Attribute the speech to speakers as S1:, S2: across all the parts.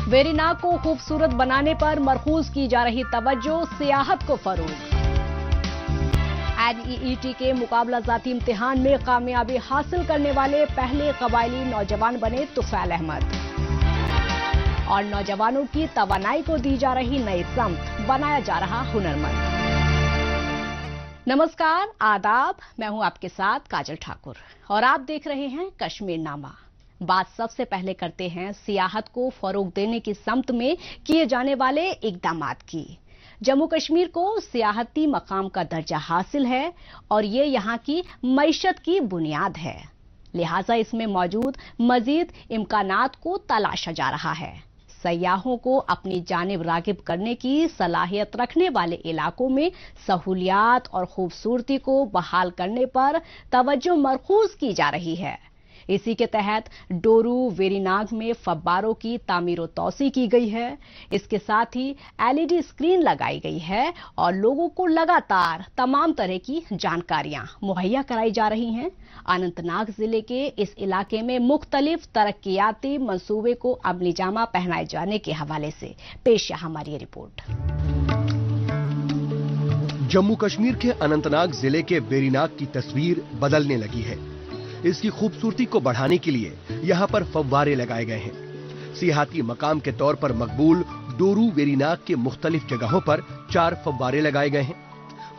S1: वेरीनाग को खूबसूरत बनाने पर मरकूज की जा रही तवज्जो, सियाहत को फरोग। NEET के मुकाबला जाती इम्तिहान में कामयाबी हासिल करने वाले पहले कबायली नौजवान बने तुफैल अहमद। और नौजवानों की तवानाई को दी जा रही नई समत, बनाया जा रहा हुनरमंद। नमस्कार, आदाब, मैं हूं आपके साथ काजल ठाकुर और आप देख रहे हैं कश्मीर नामा। बात सबसे पहले करते हैं सियाहत को फरोग देने की समत में किए जाने वाले इकदामात की। जम्मू कश्मीर को सियाहती मकाम का दर्जा हासिल है और ये यहाँ की मईशत की बुनियाद है, लिहाजा इसमें मौजूद मजीद इम्कानात को तलाशा जा रहा है। सयाहों को अपनी जानिब रागिब करने की सलाहियत रखने वाले इलाकों में सहूलियात और खूबसूरती को बहाल करने पर तवज्जो मरकूज की जा रही है। इसी के तहत डोरू वेरीनाग में फव्वारों की तामीर व तौसी की गई है। इसके साथ ही LED स्क्रीन लगाई गई है और लोगों को लगातार तमाम तरह की जानकारियां मुहैया कराई जा रही हैं। अनंतनाग जिले के इस इलाके में मुख्तलिफ तरक्कियाती मंसूबे को अमली जामा पहनाए जाने के हवाले से पेश है हमारी ये रिपोर्ट।
S2: जम्मू कश्मीर के अनंतनाग जिले के वेरीनाग की तस्वीर बदलने लगी है। इसकी खूबसूरती को बढ़ाने के लिए यहाँ पर फव्वारे लगाए गए हैं। सियाहती मकाम के तौर पर मकबूल डोरू वेरीनाग के मुख्तलिफ जगहों पर 4 फव्वारे लगाए गए हैं।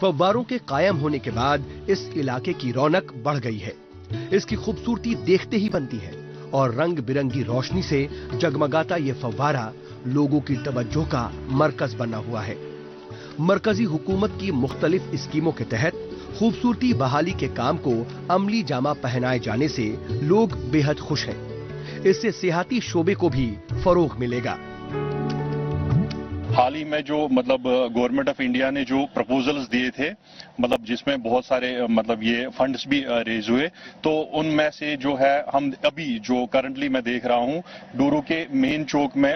S2: फव्वारों के कायम होने के बाद इस इलाके की रौनक बढ़ गई है। इसकी खूबसूरती देखते ही बनती है और रंग बिरंगी रोशनी से जगमगाता ये फव्वारा लोगों की तवज्जो का मरकज बना हुआ है। मरकजी हुकूमत की मुख्तलिफ स्कीमों के तहत खूबसूरती बहाली के काम को अमली जामा पहनाए जाने से लोग बेहद खुश हैं। इससे सियाहती शोबे को भी फरोग मिलेगा।
S3: हाल ही में जो गवर्नमेंट ऑफ इंडिया ने जो प्रपोजल्स दिए थे, जिसमें बहुत सारे ये फंड्स भी रेज हुए, तो उनमें से जो है हम अभी जो करंटली मैं देख रहा हूं डोरू के मेन चौक में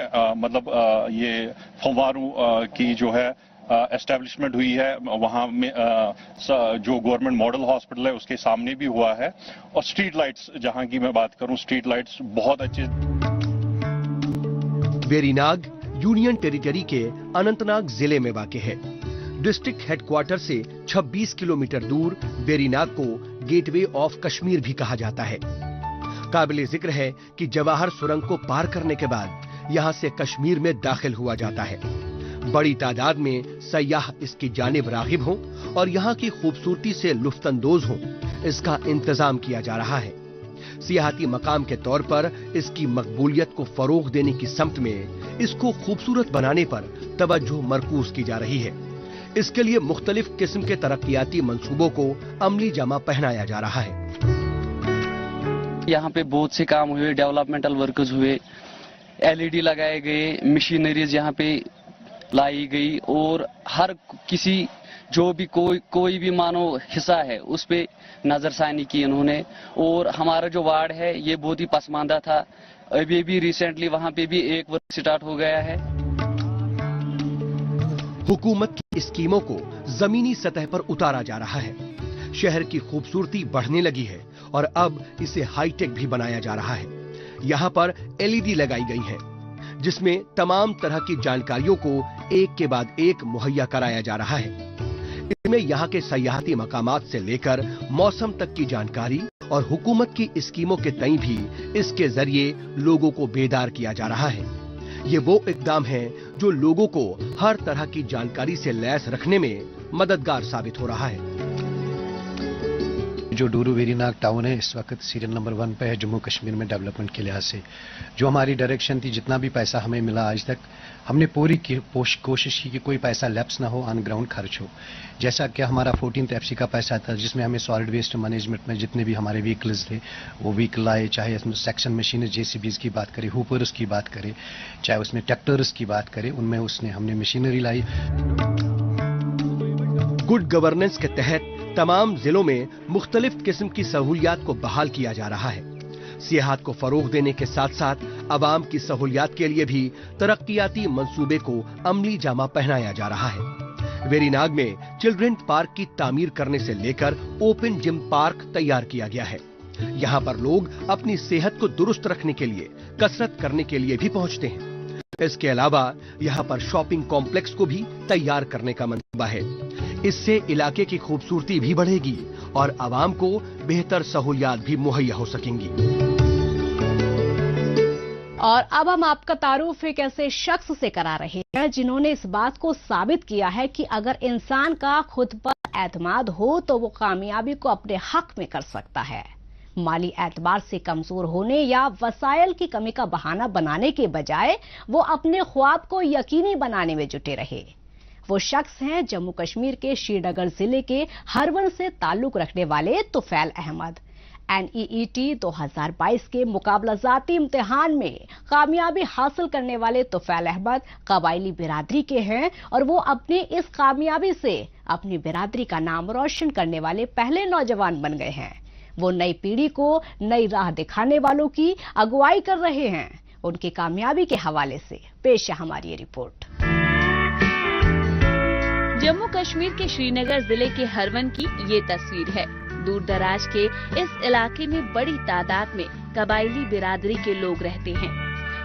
S3: ये फव्वारों की जो है एस्टेब्लिशमेंट हुई है। वहां में जो गवर्नमेंट मॉडल हॉस्पिटल है उसके सामने भी हुआ है। और स्ट्रीट लाइट्स, जहां की मैं बात करूं, स्ट्रीट लाइट्स बहुत अच्छे।
S2: वेरीनाग यूनियन टेरिटरी के अनंतनाग जिले में वाक़ है। डिस्ट्रिक्ट हेडक्वार्टर से 26 किलोमीटर दूर वेरीनाग को गेटवे ऑफ कश्मीर भी कहा जाता है। काबिल जिक्र है कि जवाहर सुरंग को पार करने के बाद यहां से कश्मीर में दाखिल हुआ जाता है। बड़ी तादाद में सयाह इसकी जानिब रागिब हों और यहाँ की खूबसूरती से लुफ्तंदोज हों, इसका इंतजाम किया जा रहा है। सियाहती मकाम के तौर पर इसकी मकबूलियत को फरोग देने की समत में इसको खूबसूरत बनाने पर तवज्जो मरकूज की जा रही है। इसके लिए मुख्तलिफ किस्म के तरक्कियाती मंसूबों को अमली जामा पहनाया जा रहा है।
S4: यहाँ पे बहुत से काम हुए, डेवलपमेंटल वर्कर्स हुए, LED लगाए गए, मशीनरीज यहाँ पे लाई गई और हर किसी जो भी कोई भी मानो हिस्सा है उस पे नजरसानी की इन्होंने। और हमारा जो वार्ड है ये बहुत ही पसमानदा था। अभी भी रिसेंटली वहां पे भी एक वर्क स्टार्ट हो गया है।
S2: हुकूमत की स्कीमों को जमीनी सतह पर उतारा जा रहा है। शहर की खूबसूरती बढ़ने लगी है और अब इसे हाईटेक भी बनाया जा रहा है। यहाँ पर LED लगाई गई है जिसमें तमाम तरह की जानकारियों को एक के बाद एक मुहैया कराया जा रहा है। इसमें यहाँ के सयाहती मकामात से लेकर मौसम तक की जानकारी और हुकूमत की स्कीमों के तई भी इसके जरिए लोगों को बेदार किया जा रहा है। ये वो इकदाम है जो लोगों को हर तरह की जानकारी से लैस रखने में मददगार साबित हो रहा है।
S5: जो डोरू वेरीनाग टाउन है इस वक्त सीरियल नंबर 1 पे है जम्मू कश्मीर में डेवलपमेंट के लिहाज से। जो हमारी डायरेक्शन थी, जितना भी पैसा हमें मिला आज तक, हमने पूरी कोशिश की कि कोई पैसा लैप्स ना हो, ऑन ग्राउंड खर्च हो। जैसा कि हमारा 14th FC का पैसा था जिसमें हमें सॉलिड वेस्ट मैनेजमेंट में जितने भी हमारे व्हीकल्स थे वो व्हीकल आए, चाहे उसमें सेक्शन मशीन JCBs की बात करें, हुपर्स की बात करें, चाहे उसमें ट्रैक्टर्स की बात करें, उनमें हमने मशीनरी लाई।
S2: गुड गवर्नेंस के तहत तमाम जिलों में मुख्तलिफ किस्म की सहूलियात को बहाल किया जा रहा है। सियाहत को फरोग देने के साथ साथ अवाम की सहूलियात के लिए भी तरक्कियाती मंसूबे को अमली जामा पहनाया जा रहा है। वेरीनाग में चिल्ड्रन पार्क की तामीर करने से लेकर ओपन जिम पार्क तैयार किया गया है। यहाँ पर लोग अपनी सेहत को दुरुस्त रखने के लिए, कसरत करने के लिए भी पहुँचते हैं। इसके अलावा यहाँ पर शॉपिंग कॉम्प्लेक्स को भी तैयार करने का मंसूबा है। इससे इलाके की खूबसूरती भी बढ़ेगी और आवाम को बेहतर सहूलियात भी मुहैया हो सकेंगी।
S1: और अब हम आपका तारुफ एक ऐसे शख्स से करा रहे हैं जिन्होंने इस बात को साबित किया है कि अगर इंसान का खुद पर एतमाद हो तो वो कामयाबी को अपने हक में कर सकता है। माली एतबार से कमजोर होने या वसाइल की कमी का बहाना बनाने के बजाय वो अपने ख्वाब को यकीनी बनाने में जुटे रहे। वो शख्स हैं जम्मू कश्मीर के श्रीनगर जिले के हरवन से ताल्लुक रखने वाले तुफैल अहमद। NEET 2022 के मुकाबलाजाती इम्तिहान में कामयाबी हासिल करने वाले तुफैल अहमद कबायली बिरादरी के हैं और वो अपनी इस कामयाबी से अपनी बिरादरी का नाम रोशन करने वाले पहले नौजवान बन गए हैं। वो नई पीढ़ी को नई राह दिखाने वालों की अगुवाई कर रहे हैं। उनकी कामयाबी के हवाले से पेश है हमारी ये रिपोर्ट।
S6: जम्मू कश्मीर के श्रीनगर जिले के हरवन की ये तस्वीर है। दूर दराज के इस इलाके में बड़ी तादाद में कबायली बिरादरी के लोग रहते हैं।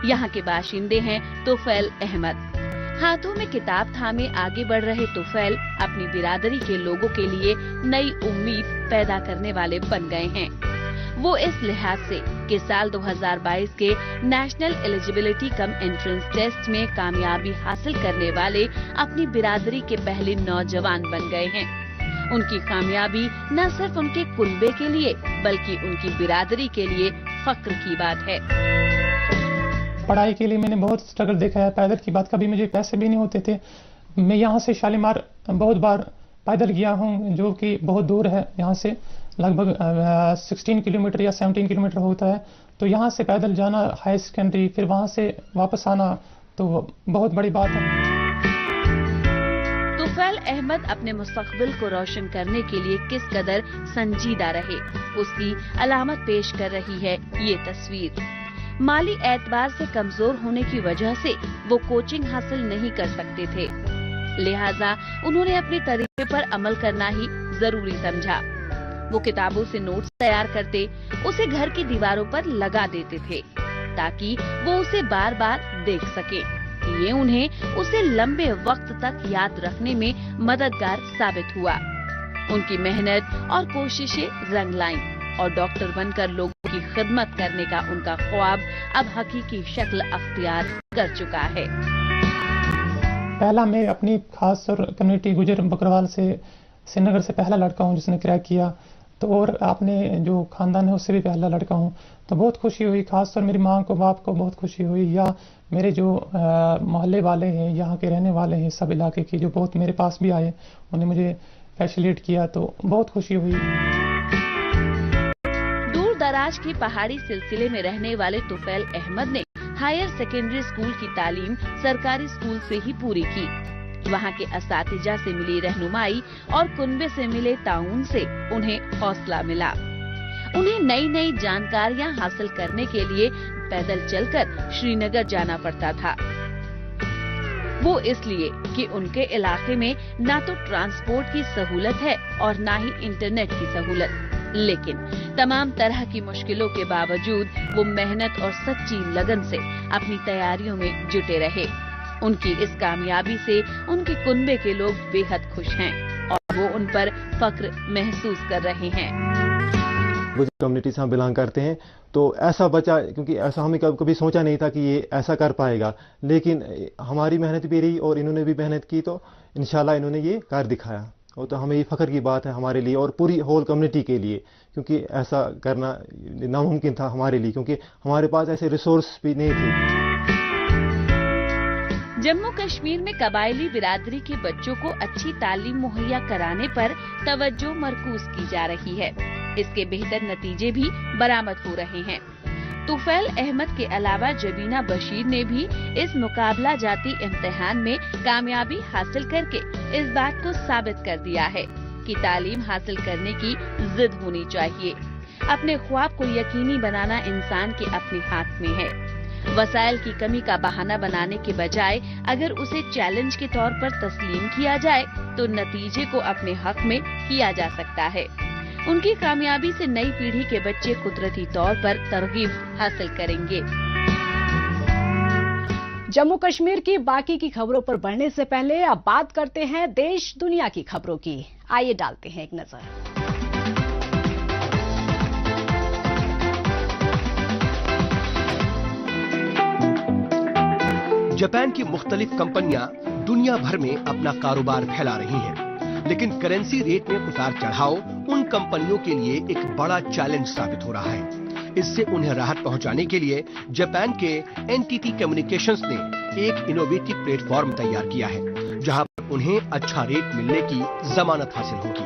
S6: यहाँ के बाशिंदे हैं तुफैल अहमद। हाथों में किताब थामे आगे बढ़ रहे तुफैल अपनी बिरादरी के लोगों के लिए नई उम्मीद पैदा करने वाले बन गए हैं। वो इस लिहाज से कि साल 2022 के national eligibility cum entrance test में कामयाबी हासिल करने वाले अपनी बिरादरी के पहले नौजवान बन गए हैं। उनकी कामयाबी न सिर्फ उनके कुनबे के लिए बल्कि उनकी बिरादरी के लिए फख्र की बात है।
S7: पढ़ाई के लिए मैंने बहुत स्ट्रगल देखा है। पैदल की बात, कभी मुझे पैसे भी नहीं होते थे। मैं यहाँ से शालीमार बहुत बार पैदल गया हूँ, जो कि बहुत दूर है। यहाँ से लगभग 16 किलोमीटर या 17 किलोमीटर होता है। तो यहाँ से पैदल जाना हाई सेकेंडरी, फिर वहाँ से वापस आना, तो बहुत बड़ी बात है।
S6: तुफैल अहमद अपने मुस्तकबिल को रोशन करने के लिए किस कदर संजीदा रहे, उसकी अलामत पेश कर रही है ये तस्वीर। माली एतबार से कमजोर होने की वजह से वो कोचिंग हासिल नहीं कर सकते थे, लिहाजा उन्होंने अपने तरीके पर अमल करना ही जरूरी समझा। वो किताबों से नोट्स तैयार करते, उसे घर की दीवारों पर लगा देते थे ताकि वो उसे बार बार देख सके। ये उन्हें उसे लंबे वक्त तक याद रखने में मददगार साबित हुआ। उनकी मेहनत और कोशिशें रंग लाईं और डॉक्टर बनकर लोगों की खिदमत करने का उनका ख्वाब अब हकीकी शक्ल अख्तियार कर चुका है।
S7: पहला मैं अपनी खास और कम्युनिटी गुजर बकरवाल से श्रीनगर से पहला लड़का हूँ जिसने क्रैक किया। तो और अपने जो खानदान है उससे भी पहला लड़का हूँ। तो बहुत खुशी हुई, खास तौर मेरी माँ को बाप को बहुत खुशी हुई, या मेरे जो मोहल्ले वाले हैं, यहाँ के रहने वाले हैं, सब इलाके के जो बहुत मेरे पास भी आए, उन्हें मुझे फैसिलिटेट किया, तो बहुत खुशी हुई।
S6: दूर दराज की पहाड़ी सिलसिले में रहने वाले तुफैल अहमद ने हायर सेकेंडरी स्कूल की तालीम सरकारी स्कूल से ही पूरी की। वहाँ के असातिजा से मिली रहनुमाई और कुनबे से मिले ताउन से उन्हें हौसला मिला। उन्हें नई नई जानकारियाँ हासिल करने के लिए पैदल चलकर श्रीनगर जाना पड़ता था। वो इसलिए कि उनके इलाके में ना तो ट्रांसपोर्ट की सहूलत है और ना ही इंटरनेट की सहूलत। लेकिन तमाम तरह की मुश्किलों के बावजूद वो मेहनत और सच्ची लगन से अपनी तैयारियों में जुटे रहे। उनकी इस कामयाबी से उनके कुनबे के लोग बेहद खुश हैं और वो उन पर फख्र महसूस कर रहे हैं।
S8: गुजर कम्युनिटी से हम बिलोंग करते हैं, तो ऐसा बच्चा, क्योंकि ऐसा हमें कभी सोचा नहीं था कि ये ऐसा कर पाएगा, लेकिन हमारी मेहनत भी रही और इन्होंने भी मेहनत की, तो इंशाल्लाह इन्होंने ये कर दिखाया। और तो हमें ये फख्र की बात है हमारे लिए और पूरी होल कम्युनिटी के लिए, क्योंकि ऐसा करना नामुमकिन था हमारे लिए, क्योंकि हमारे पास ऐसे रिसोर्स भी नहीं थे।
S6: जम्मू कश्मीर में कबायली बिरादरी के बच्चों को अच्छी तालीम मुहैया कराने पर तवज्जो मरकूज की जा रही है। इसके बेहतर नतीजे भी बरामद हो रहे हैं। तुफैल अहमद के अलावा जबीना बशीर ने भी इस मुकाबला जाती इम्तिहान में कामयाबी हासिल करके इस बात को साबित कर दिया है कि तालीम हासिल करने की जिद होनी चाहिए। अपने ख्वाब को यकीनी बनाना इंसान के अपने हाथ में है। वसाइल की कमी का बहाना बनाने के बजाय अगर उसे चैलेंज के तौर पर तस्लीम किया जाए तो नतीजे को अपने हक में किया जा सकता है। उनकी कामयाबी से नई पीढ़ी के बच्चे कुदरती तौर पर तरगीब हासिल करेंगे।
S1: जम्मू कश्मीर की बाकी की खबरों पर बढ़ने से पहले अब बात करते हैं देश दुनिया की खबरों की। आइए डालते हैं एक नजर।
S2: जापान की मुख्तलिफ कंपनियां दुनिया भर में अपना कारोबार फैला रही हैं, लेकिन करेंसी रेट में उतार चढ़ाव उन कंपनियों के लिए एक बड़ा चैलेंज साबित हो रहा है। इससे उन्हें राहत पहुंचाने के लिए जापान के एनटीटी कम्युनिकेशंस ने एक इनोवेटिव प्लेटफॉर्म तैयार किया है, जहां पर उन्हें अच्छा रेट मिलने की जमानत हासिल होगी।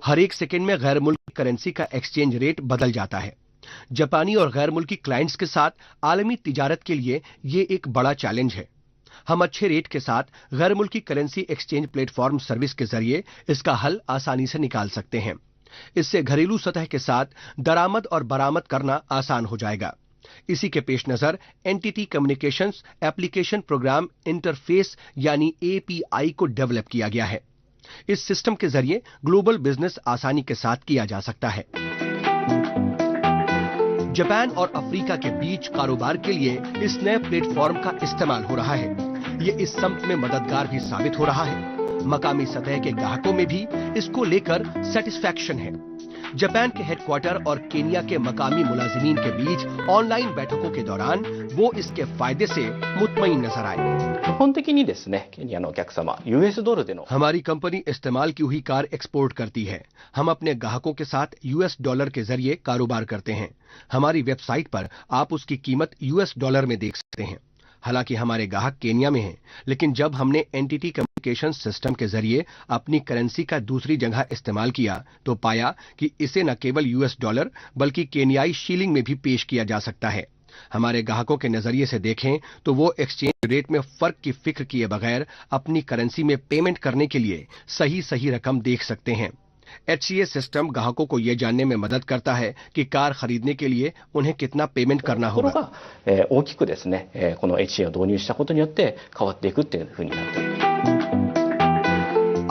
S2: हर एक सेकंड में गैर मुल्की करेंसी का एक्सचेंज रेट बदल जाता है। जापानी और गैर मुल्की क्लाइंट्स के साथ आलमी तिजारत के लिए ये एक बड़ा चैलेंज है। हम अच्छे रेट के साथ गैर मुल्की करेंसी एक्सचेंज प्लेटफॉर्म सर्विस के जरिए इसका हल आसानी से निकाल सकते हैं। इससे घरेलू सतह के साथ दरामद और बरामद करना आसान हो जाएगा। इसी के पेश नजर NTT communications application program interface यानी एपीआई को डेवलप किया गया है। इस सिस्टम के जरिए ग्लोबल बिजनेस आसानी के साथ किया जा सकता है। जापान और अफ्रीका के बीच कारोबार के लिए इस नए प्लेटफॉर्म का इस्तेमाल हो रहा है। ये इस समत में मददगार भी साबित हो रहा है। मकामी सतह के ग्राहकों में भी इसको लेकर सेटिस्फैक्शन है। जापान के हेडक्वार्टर और केनिया के मकामी मुलाजिमीन के बीच ऑनलाइन बैठकों के दौरान वो इसके फायदे से मुतमईन नजर आए। हमारी कंपनी इस्तेमाल की हुई कार एक्सपोर्ट करती है। हम अपने ग्राहकों के साथ यूएस डॉलर के जरिए कारोबार करते हैं। हमारी वेबसाइट पर आप उसकी कीमत यूएस डॉलर में देख सकते हैं। हालांकि हमारे ग्राहक केनिया में हैं, लेकिन जब हमने एनटीटी कम्युनिकेशन सिस्टम के जरिए अपनी करेंसी का दूसरी जगह इस्तेमाल किया तो पाया कि इसे न केवल यूएस डॉलर बल्कि केनियाई शीलिंग में भी पेश किया जा सकता है। हमारे ग्राहकों के नजरिए से देखें तो वो एक्सचेंज रेट में फर्क की फिक्र किए बगैर अपनी करेंसी में पेमेंट करने के लिए सही रकम देख सकते हैं। HCA सिस्टम ग्राहकों को यह जानने में मदद करता है कि कार खरीदने के लिए उन्हें कितना पेमेंट करना होगा।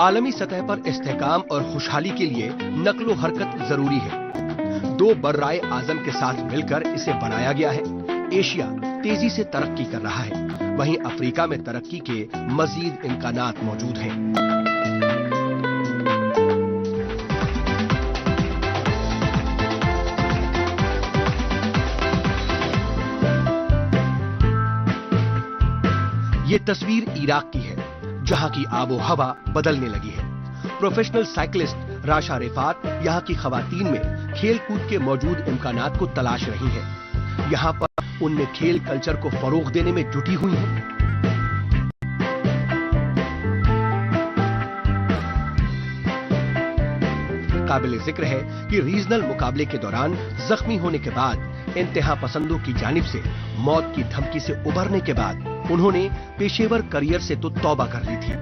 S2: आलमी सतह पर इस्तेहकाम और खुशहाली के लिए नक्लो हरकत जरूरी है। दो बर्राए आजम के साथ मिलकर इसे बनाया गया है। एशिया तेजी से तरक्की कर रहा है, वहीं अफ्रीका में तरक्की के मजीद इम्कानात मौजूद हैं। ये तस्वीर इराक की है, जहां की आबो हवा बदलने लगी है। प्रोफेशनल साइकिलिस्ट राशा रिफात यहां की खवातीन में खेल कूद के मौजूद इम्कानात को तलाश रही है। यहां पर उनमें खेल कल्चर को फरोग देने में जुटी हुई हैं। काबिल जिक्र है कि रीजनल मुकाबले के दौरान जख्मी होने के बाद इंतहा पसंदों की जानिब से मौत की धमकी से उबरने के बाद उन्होंने पेशेवर करियर से तो तौबा कर ली थी,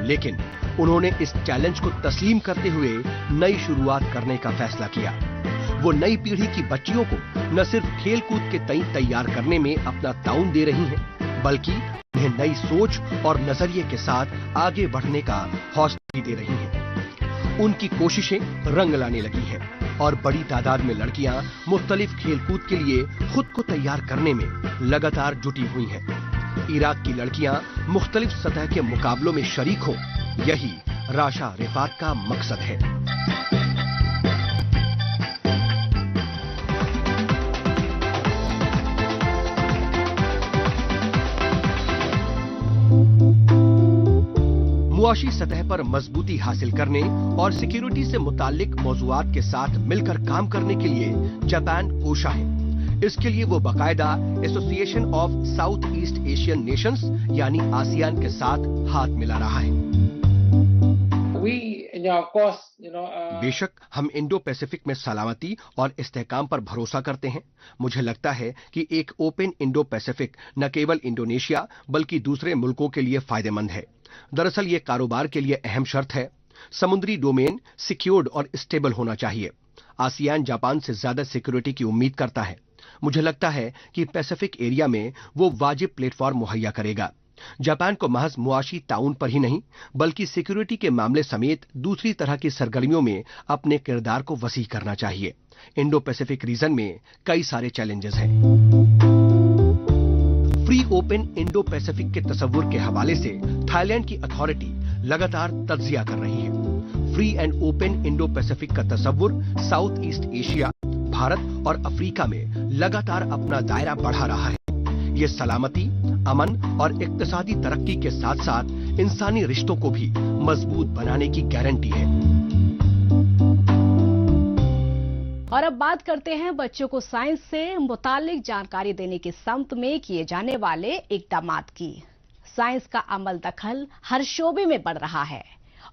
S2: लेकिन उन्होंने इस चैलेंज को तस्लीम करते हुए नई शुरुआत करने का फैसला किया। वो नई पीढ़ी की बच्चियों को न सिर्फ खेल कूद के तय तैयार करने में अपना ताउन दे रही हैं, बल्कि उन्हें नई सोच और नजरिए के साथ आगे बढ़ने का हौसला भी दे रही हैं। उनकी कोशिशें रंग लाने लगी हैं और बड़ी तादाद में लड़कियां मुख्तलिफ खेल कूद के लिए खुद को तैयार करने में लगातार जुटी हुई हैं। इराक की लड़कियां मुख्तलिफ सतह के मुकाबलों में शरीक हों, यही राशा रिफात का मकसद है। मुआशी सतह पर मजबूती हासिल करने और सिक्योरिटी से मुताल्लिक मौजुआत के साथ मिलकर काम करने के लिए जापान कोशा है। इसके लिए वो बाकायदा association of south east Asian Nations यानी आसियान के साथ हाथ मिला रहा है। बेशक हम इंडो पैसिफिक में सलामती और इस्तेहकाम पर भरोसा करते हैं। मुझे लगता है कि एक ओपन इंडो पैसिफिक न केवल इंडोनेशिया बल्कि दूसरे मुल्कों के लिए फायदेमंद है। दरअसल ये कारोबार के लिए अहम शर्त है। समुद्री डोमेन सिक्योर्ड और स्टेबल होना चाहिए। आसियान जापान से ज्यादा सिक्योरिटी की उम्मीद करता है। मुझे लगता है कि पैसिफिक एरिया में वो वाजिब प्लेटफॉर्म मुहैया करेगा। जापान को महज मुआशी ताउन पर ही नहीं बल्कि सिक्योरिटी के मामले समेत दूसरी तरह की सरगर्मियों में अपने किरदार को वसी करना चाहिए। इंडो पैसिफिक रीजन में कई सारे चैलेंजेस हैं। ओपन इंडो पैसिफिक के तस्वुर के हवाले से थाईलैंड की अथॉरिटी लगातार तज्जिया कर रही है। Free and open Indo Pacific का तस्वुर साउथ ईस्ट एशिया, भारत और अफ्रीका में लगातार अपना दायरा बढ़ा रहा है। ये सलामती, अमन और इक्तिसादी तरक्की के साथ साथ इंसानी रिश्तों को भी मजबूत बनाने की गारंटी है।
S1: और अब बात करते हैं बच्चों को साइंस से मुतालिक जानकारी देने की सम्त में किए जाने वाले इकदामात की। साइंस का अमल दखल हर शोबे में बढ़ रहा है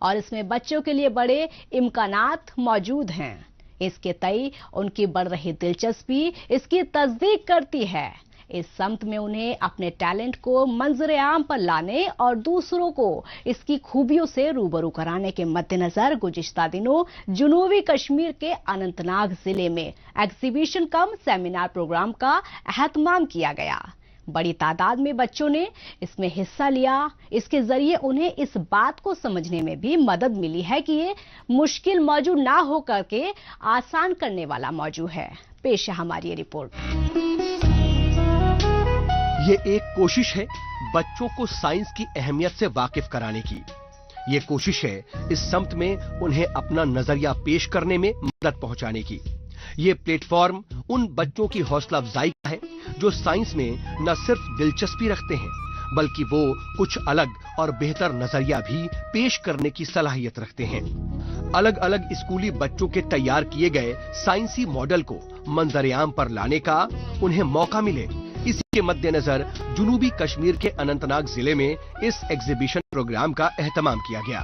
S1: और इसमें बच्चों के लिए बड़े इम्कानात मौजूद हैं। इसके तय उनकी बढ़ रही दिलचस्पी इसकी तस्दीक करती है। इस सम्त में उन्हें अपने टैलेंट को मंजर आम पर लाने और दूसरों को इसकी खूबियों से रूबरू कराने के मद्देनजर गुज़िश्ता दिनों जुनूबी कश्मीर के अनंतनाग जिले में एग्जीबिशन कम सेमिनार प्रोग्राम का एहतमाम किया गया। बड़ी तादाद में बच्चों ने इसमें हिस्सा लिया। इसके जरिए उन्हें इस बात को समझने में भी मदद मिली है कि ये मुश्किल मौजू ना हो करके आसान करने वाला मौजू है। पेश है हमारी ये रिपोर्ट।
S2: ये एक कोशिश है बच्चों को साइंस की अहमियत से वाकिफ कराने की। ये कोशिश है इस सम्त में उन्हें अपना नजरिया पेश करने में मदद पहुंचाने की। ये प्लेटफॉर्म उन बच्चों की हौसला अफजाई का है जो साइंस में न सिर्फ दिलचस्पी रखते हैं बल्कि वो कुछ अलग और बेहतर नजरिया भी पेश करने की सलाहियत रखते हैं। अलग अलग स्कूली बच्चों के तैयार किए गए साइंसी मॉडल को मंजर-ए-आम पर लाने का उन्हें मौका मिले, इसी के मद्देनजर जुनूबी कश्मीर के अनंतनाग जिले में इस एग्जीबिशन प्रोग्राम का एहतमाम किया गया।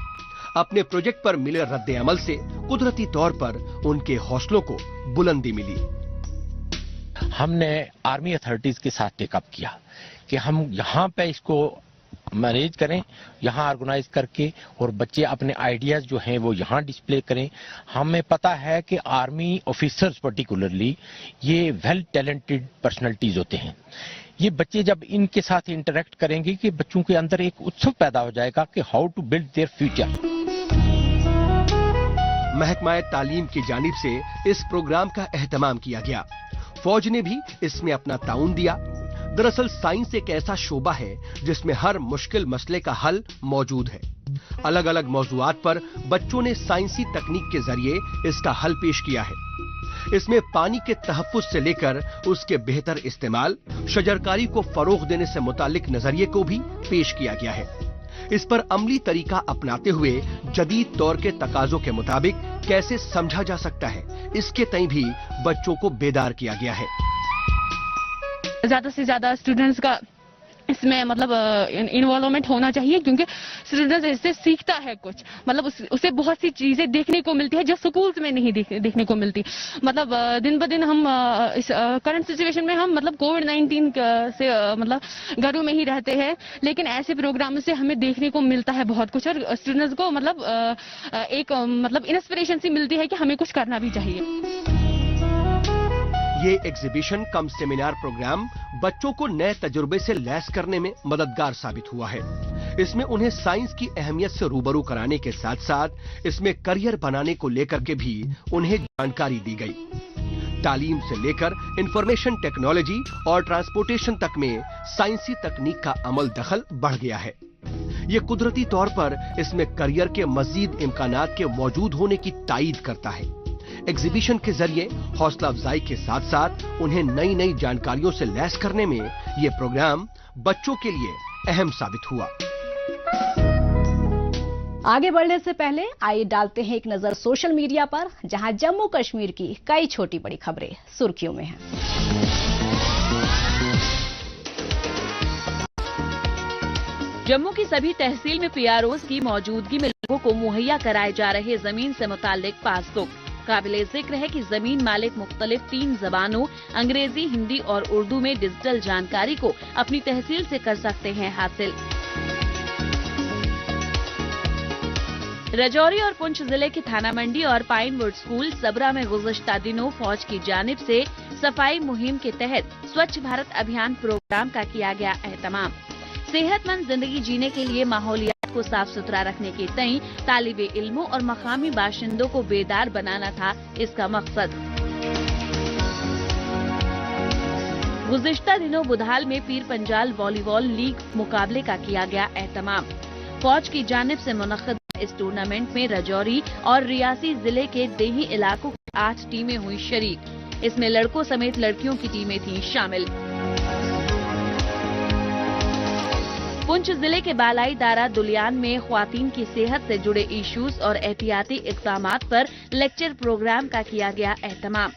S2: अपने प्रोजेक्ट पर मिले रद्द अमल से कुदरती तौर पर उनके हौसलों को बुलंदी मिली।
S9: हमने आर्मी अथॉरिटीज के साथ टेकअप किया कि हम यहाँ पे इसको मैनेज करें, यहाँ ऑर्गेनाइज करके, और बच्चे अपने आइडियाज जो हैं वो यहाँ डिस्प्ले करें। हमें पता है कि आर्मी ऑफिसर्स पर्टिकुलरली ये वेल टैलेंटेड पर्सनैलिटीज होते हैं। ये बच्चे जब इनके साथ इंटरेक्ट करेंगे कि बच्चों के अंदर एक उत्सुक पैदा हो जाएगा कि how to build their future.
S2: महकमा तालीम की जानिब से इस प्रोग्राम का एहतमाम किया गया। फौज ने भी इसमें अपना ताउन दिया। दरअसल साइंस एक ऐसा शोबा है जिसमें हर मुश्किल मसले का हल मौजूद है। अलग अलग मौजूआत पर बच्चों ने साइंसी तकनीक के जरिए इसका हल पेश किया है। इसमें पानी के तहफ्फुज से लेकर उसके बेहतर इस्तेमाल, शजरकारी को फरोग देने से मुतालिक नजरिए को भी पेश किया गया है। इस पर अमली तरीका अपनाते हुए जदीद दौर के तकाजों के मुताबिक कैसे समझा जा सकता है, इसके तय भी बच्चों को बेदार किया गया है।
S10: ज्यादा से ज्यादा स्टूडेंट्स का इसमें मतलब इन्वॉल्वमेंट होना चाहिए, क्योंकि स्टूडेंट्स इससे सीखता है कुछ, मतलब उसे बहुत सी चीजें देखने को मिलती है जो स्कूल्स में नहीं देखने को मिलती। मतलब दिन ब दिन हम इस करंट सिचुएशन में हम मतलब कोविड-19 से मतलब घरों में ही रहते हैं, लेकिन ऐसे प्रोग्राम से हमें देखने को मिलता है बहुत कुछ, और स्टूडेंट्स को मतलब एक मतलब इंस्पिरेशन सी मिलती है कि हमें कुछ करना भी चाहिए।
S2: ये एग्जीबिशन कम सेमिनार प्रोग्राम बच्चों को नए तजुर्बे से लैस करने में मददगार साबित हुआ है। इसमें उन्हें साइंस की अहमियत से रूबरू कराने के साथ साथ इसमें करियर बनाने को लेकर के भी उन्हें जानकारी दी गई। तालीम से लेकर इंफॉर्मेशन टेक्नोलॉजी और ट्रांसपोर्टेशन तक में साइंसी तकनीक का अमल दखल बढ़ गया है। ये कुदरती तौर पर इसमें करियर के मजीद इम्कानात के मौजूद होने की तायीद करता है। एग्जीबिशन के जरिए हौसला अफजाई के साथ साथ उन्हें नई नई जानकारियों से लैस करने में ये प्रोग्राम बच्चों के लिए अहम साबित हुआ।
S1: आगे बढ़ने से पहले आइए डालते हैं एक नजर सोशल मीडिया पर, जहां जम्मू कश्मीर की कई छोटी बड़ी खबरें सुर्खियों में हैं।
S6: जम्मू की सभी तहसील में पीआरओज की मौजूदगी में लोगों को मुहैया कराए जा रहे जमीन से मुताल्लिक पासबुक। काबिले जिक्र है कि जमीन मालिक मुख्तलिफ 3 जबानों अंग्रेजी, हिंदी और उर्दू में डिजिटल जानकारी को अपनी तहसील से कर सकते हैं हासिल। राजौरी और पुंछ जिले के थाना मंडी और पाइनवुड स्कूल सबरा में गुज़श्ता दिनों फौज की जानिब से सफाई मुहिम के तहत स्वच्छ भारत अभियान प्रोग्राम का किया गया एहतमाम। सेहतमंद जिंदगी जीने के लिए माहौलियात को साफ सुथरा रखने के तय तालिबे इल्मों और मकामी बाशिंदों को बेदार बनाना था इसका मकसद। गुज़िश्ता दिनों बुधाल में पीर पंजाल वॉलीबॉल लीग मुकाबले का किया गया एहतमाम। फौज की जानिब से मुनक्किद इस टूर्नामेंट में राजौरी और रियासी जिले के देही इलाकों की 8 टीमें हुई शरीक। इसमें लड़कों समेत लड़कियों की टीमें थीं शामिल। पुंछ जिले के बालाई दारा दुलियान में ख्वातीन की सेहत से जुड़े इश्यूज और एहतियाती इक़दामात पर लेक्चर प्रोग्राम का किया गया एहतमाम।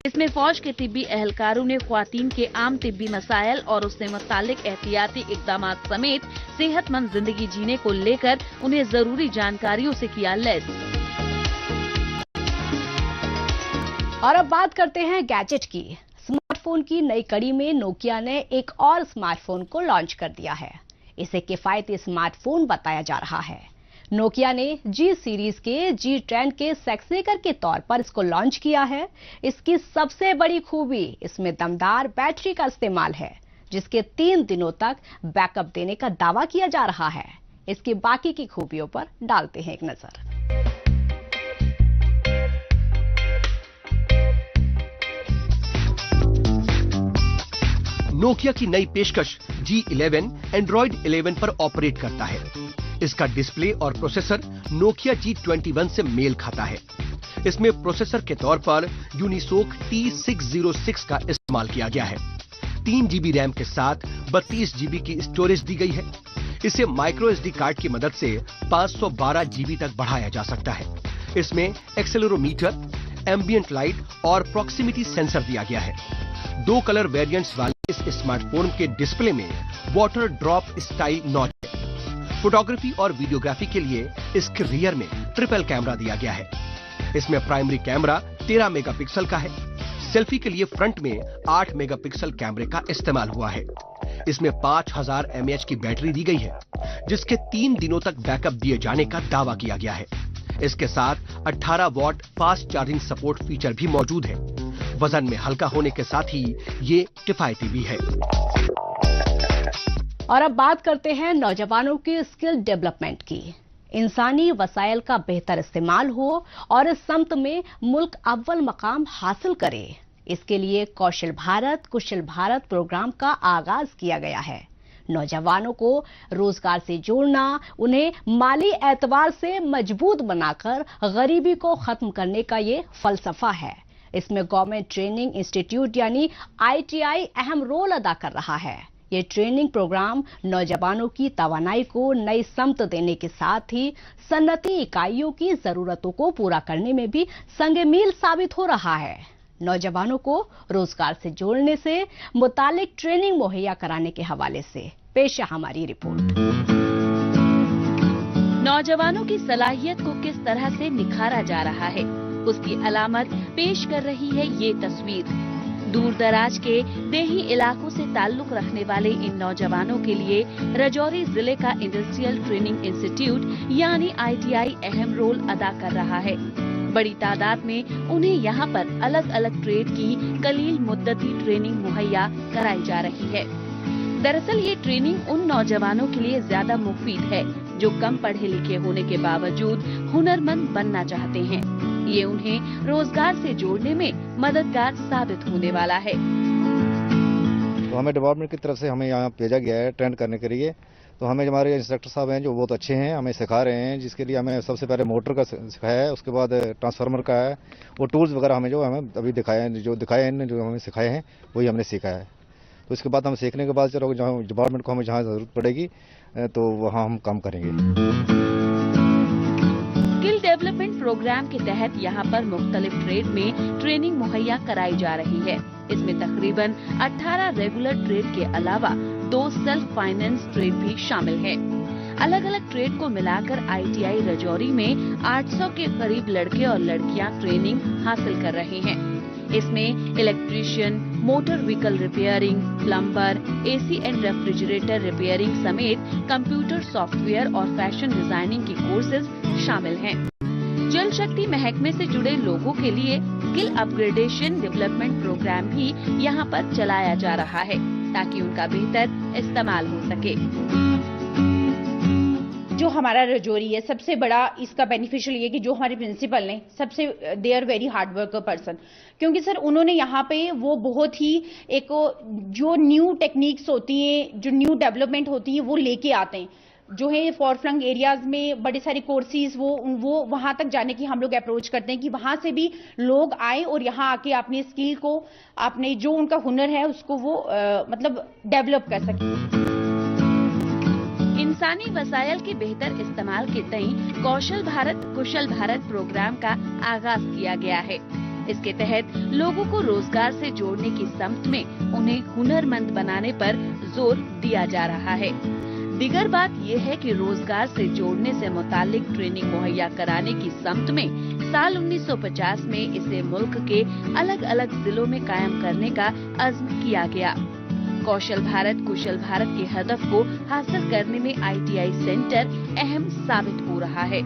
S6: इसमें फौज के तिब्बी एहलकारों ने ख्वातीन के आम तिब्बी मसाइल और उससे मुतालिक एहतियाती इक़दामात समेत सेहतमंद जिंदगी जीने को लेकर उन्हें जरूरी जानकारियों से किया लैस।
S1: और अब बात करते हैं गैजेट की। स्मार्टफोन की नई कड़ी में नोकिया ने एक और स्मार्टफोन को लॉन्च कर दिया है। इसे किफायती स्मार्टफोन बताया जा रहा है। नोकिया ने जी सीरीज के G10 के सक्सेसर के तौर पर इसको लॉन्च किया है। इसकी सबसे बड़ी खूबी इसमें दमदार बैटरी का इस्तेमाल है, जिसके 3 दिनों तक बैकअप देने का दावा किया जा रहा है। इसकी बाकी की खूबियों पर डालते हैं एक नजर।
S2: नोकिया की नई पेशकश G11 एंड्रॉइड 11 पर ऑपरेट करता है। इसका डिस्प्ले और प्रोसेसर नोकिया G21 से मेल खाता है। इसमें प्रोसेसर के तौर पर यूनिसोक T606 का इस्तेमाल किया गया है। 3 GB रैम के साथ 32 GB की स्टोरेज दी गई है। इसे माइक्रो SD कार्ड की मदद से 512 GB तक बढ़ाया जा सकता है। इसमें एक्सेलेरोमीटर, एम्बियंट लाइट और प्रॉक्सिमिटी सेंसर दिया गया है। 2 कलर वेरिएंट्स वाले इस स्मार्टफोन के डिस्प्ले में वाटर ड्रॉप स्टाइल नॉच है। फोटोग्राफी और वीडियोग्राफी के लिए इसके रियर में ट्रिपल कैमरा दिया गया है। इसमें प्राइमरी कैमरा 13 मेगापिक्सल का है। सेल्फी के लिए फ्रंट में 8 मेगापिक्सल कैमरे का इस्तेमाल हुआ है। इसमें 5000 mAh की बैटरी दी गई है, जिसके 3 दिनों तक बैकअप दिए जाने का दावा किया गया है। इसके साथ 18 watt fast charging support feature भी मौजूद है। वजन में हल्का होने के साथ ही ये किफायती भी है।
S1: और अब बात करते हैं नौजवानों की स्किल डेवलपमेंट की। इंसानी वसाइल का बेहतर इस्तेमाल हो और इस समत में मुल्क अव्वल मकाम हासिल करे, इसके लिए कौशल भारत कुशल भारत प्रोग्राम का आगाज किया गया है। नौजवानों को रोजगार से जोड़ना, उन्हें माली एतबार से मजबूत बनाकर गरीबी को खत्म करने का ये फलसफा है। इसमें गवर्नमेंट ट्रेनिंग इंस्टीट्यूट यानी ITI अहम रोल अदा कर रहा है। ये ट्रेनिंग प्रोग्राम नौजवानों की तवानाई को नई समत देने के साथ ही सन्नती इकाइयों की जरूरतों को पूरा करने में भी संगे मील साबित हो रहा है। नौजवानों को रोजगार से जोड़ने से मुतालिक ट्रेनिंग मुहैया कराने के हवाले से पेश है हमारी रिपोर्ट।
S6: नौजवानों की सलाहियत को किस तरह से निखारा जा रहा है, उसकी अलामत पेश कर रही है ये तस्वीर। दूर दराज के देही इलाकों से ताल्लुक रखने वाले इन नौजवानों के लिए राजौरी जिले का इंडस्ट्रियल ट्रेनिंग इंस्टीट्यूट यानी ITI अहम रोल अदा कर रहा है। बड़ी तादाद में उन्हें यहाँ पर अलग अलग ट्रेड की कलील मुद्दती ट्रेनिंग मुहैया कराई जा रही है। दरअसल ये ट्रेनिंग उन नौजवानों के लिए ज्यादा मुफीद है जो कम पढ़े लिखे होने के बावजूद हुनरमंद बनना चाहते हैं। ये उन्हें रोजगार से जोड़ने में मददगार साबित होने वाला है।
S11: तो हमें डिपार्टमेंट की तरफ से हमें यहाँ भेजा गया है ट्रेन करने के लिए। तो हमें हमारे इंस्ट्रक्टर साहब हैं जो बहुत अच्छे हैं, हमें सिखा रहे हैं, जिसके लिए हमें सबसे पहले मोटर का सिखाया है, उसके बाद ट्रांसफार्मर का है, वो टूल्स वगैरह हमें जो हमें अभी दिखाया है, जो दिखाए हैं, जो हमें सिखाए हैं वही हमने सीखा है। तो इसके बाद हम सीखने के बाद चलो जहाँ डिपार्टमेंट को हमें जहाँ जरूरत पड़ेगी तो वहाँ हम काम करेंगे।
S6: स्किल डेवलपमेंट प्रोग्राम के तहत यहाँ पर मुख्तलिफ ट्रेड में ट्रेनिंग मुहैया कराई जा रही है। इसमें तकरीबन 18 रेगुलर ट्रेड के अलावा 2 सेल्फ फाइनेंस ट्रेड भी शामिल है। अलग अलग ट्रेड को मिलाकर ITI राजौरी में 800 के करीब लड़के और लड़कियां ट्रेनिंग हासिल कर रहे हैं। इसमें electrician, motor vehicle repairing, plumber, AC and refrigerator repairing समेत कंप्यूटर सॉफ्टवेयर और फैशन डिजाइनिंग की कोर्सेज शामिल हैं। जल शक्ति महकमे से जुड़े लोगों के लिए स्किल अपग्रेडेशन डेवलपमेंट प्रोग्राम भी यहाँ पर चलाया जा रहा है ताकि उनका बेहतर इस्तेमाल हो सके।
S12: जो हमारा रजौरी है सबसे बड़ा इसका बेनिफिशियल ये कि जो हमारे प्रिंसिपल ने सबसे they are very hard worker person, क्योंकि सर उन्होंने यहाँ पे वो बहुत ही एक जो न्यू टेक्निक्स होती हैं, जो न्यू डेवलपमेंट होती है वो लेके आते हैं। जो है फॉर फ्लंग एरियाज में बड़े सारे कोर्सेज वो वहां तक जाने की हम लोग अप्रोच करते हैं कि वहां से भी लोग आए और यहाँ आके अपने स्किल को, अपने जो उनका हुनर है उसको वो मतलब डेवलप कर सके।
S6: इंसानी वसायल के बेहतर इस्तेमाल के तई कौशल भारत कुशल भारत प्रोग्राम का आगाज किया गया है। इसके तहत लोगों को रोजगार से जोड़ने की समत में उन्हें हुनरमंद बनाने पर जोर दिया जा रहा है। दिगर बात यह है कि रोजगार से जोड़ने से मुतालिक ट्रेनिंग मुहैया कराने की समत में साल 1950 में इसे मुल्क के अलग अलग जिलों में कायम करने का अज़्म किया गया। कौशल भारत कुशल भारत के हदफ को हासिल करने में ITI सेंटर अहम साबित हो रहा है।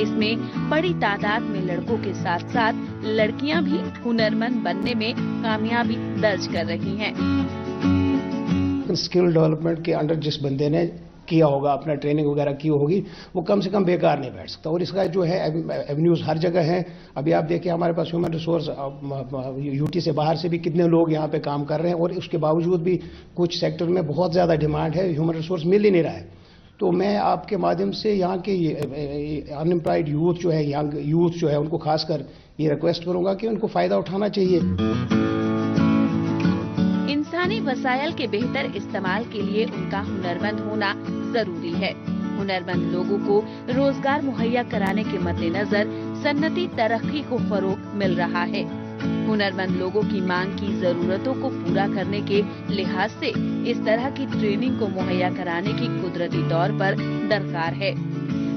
S6: इसमें बड़ी तादाद में लड़कों के साथ साथ लड़कियां भी हुनरमंद बनने में कामयाबी दर्ज कर रही हैं।
S13: स्किल डेवलपमेंट के अंडर जिस बंदे ने किया होगा, अपना ट्रेनिंग वगैरह की होगी, वो कम से कम बेकार नहीं बैठ सकता। और इसका जो है एवेन्यूज हर जगह है। अभी आप देखिए हमारे पास ह्यूमन रिसोर्स यूटी से बाहर से भी कितने लोग यहाँ पे काम कर रहे हैं, और उसके बावजूद भी कुछ सेक्टर में बहुत ज़्यादा डिमांड है, ह्यूमन रिसोर्स मिल ही नहीं रहा है। तो मैं आपके माध्यम से यहाँ के अनएम्प्लॉयड यूथ जो है, यंग यूथ जो है, उनको खासकर ये रिक्वेस्ट करूंगा कि उनको फायदा उठाना चाहिए।
S6: इंसानी वसायल के बेहतर इस्तेमाल के लिए उनका हुनरमंद होना जरूरी है। हुनरमंद लोगों को रोजगार मुहैया कराने के मद्देनजर सन्नती तरक्की को फरोग मिल रहा है। हुनरमंद लोगों की मांग की जरूरतों को पूरा करने के लिहाज से इस तरह की ट्रेनिंग को मुहैया कराने की कुदरती तौर पर दरकार है।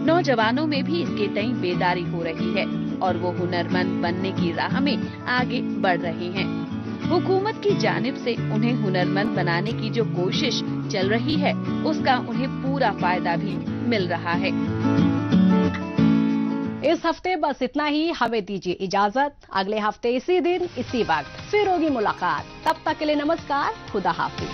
S6: नौजवानों में भी इसके तई बेदारी हो रही है और वो हुनरमंद बनने की राह में आगे बढ़ रहे हैं। हुकूमत की जानिब से उन्हें हुनरमंद बनाने की जो कोशिश चल रही है, उसका उन्हें पूरा फायदा भी मिल रहा है।
S1: इस हफ्ते बस इतना ही। हमें दीजिए इजाजत। अगले हफ्ते इसी दिन इसी वक्त फिर होगी मुलाकात। तब तक के लिए नमस्कार, खुदा हाफिज।